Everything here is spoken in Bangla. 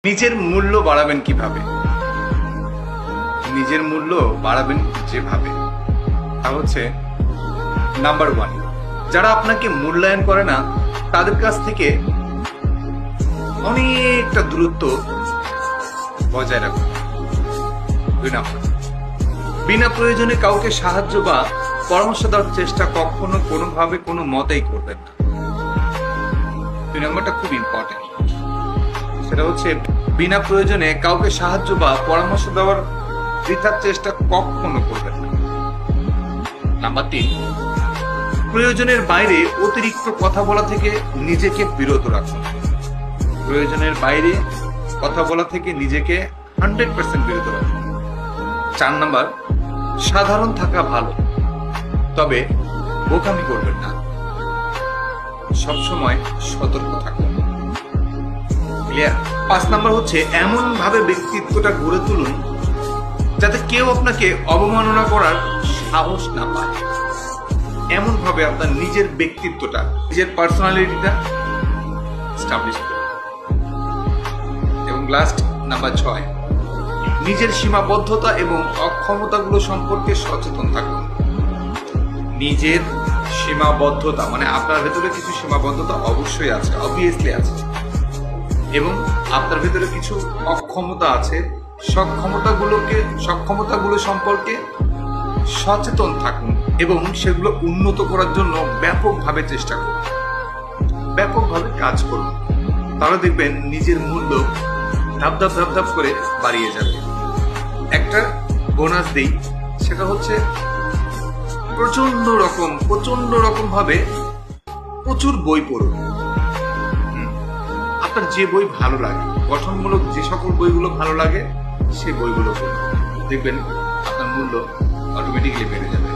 নিজের মূল্য বাড়াবেন কিভাবে? নিজের মূল্য বাড়াবেন যেভাবে, তা হচ্ছে নাম্বার 1, যারা আপনাকে মূল্যায়ন করে না তাদের কাছ থেকে অনেকটা দূরত্ব বজায় রাখুন। 2 নাম্বার, বিনা প্রয়োজনে কাউকে সাহায্য বা পরামর্শ দেওয়ার চেষ্টা কখনো কোনোভাবে কোনো মতেই করবেন না। 2 নাম্বারটা খুব ইম্পর্টেন্ট, সেটা হচ্ছে বিনা প্রয়োজনে কাউকে সাহায্য বা পরামর্শ দেওয়ার বৃথার চেষ্টা কখনো করবেন না। নাম্বার 3, প্রয়োজনের বাইরে অতিরিক্ত কথা বলা থেকে নিজেকে বিরত রাখুন। প্রয়োজনের বাইরে কথা বলা থেকে নিজেকে 100% বিরত রাখুন। 4 নাম্বার, সাধারণ থাকা ভালো, তবে বোকামি করবেন না। সবসময় সতর্ক থাকুন। ক্লিয়ার? 5 নাম্বার হচ্ছে এমন ভাবে ব্যক্তিত্বটা গড়ে তুলুন যাতে কেউ আপনাকে অবমাননা করার সাহস না পায়। এমন ভাবে আপনার নিজের ব্যক্তিত্বটা, নিজের পার্সোনালিটিটা এস্টাবলিশ করুন। এবং লাস্ট নাম্বার 6, নিজের সীমাবদ্ধতা এবং অক্ষমতাগুলো সম্পর্কে সচেতন থাকুন। নিজের সীমাবদ্ধতা মানে আপনার ভেতরে কিছু সীমাবদ্ধতা অবশ্যই আছে, অবভিয়াসলি আছে, এবং আপনার ভেতরে কিছু অক্ষমতা আছে। সক্ষমতাগুলো সম্পর্কে সচেতন থাকুন এবং সেগুলো উন্নত করার জন্য ব্যাপকভাবে চেষ্টা করুন, ব্যাপকভাবে কাজ করুন। তাহলে দেখবেন নিজের মূল্য ধাপ ধাপ করে বাড়িয়ে যাবে। একটা বোনাস দিই, সেটা হচ্ছে প্রচন্ড রকম ভাবে প্রচুর বই পড়ুন। আপনার যে বই ভালো লাগে, গঠনমূলক যে সকল বইগুলো ভালো লাগে, সেই বইগুলো পড়ুন। দেখবেন আপনার মূল্য অটোমেটিক্যালি বেড়ে যাবে।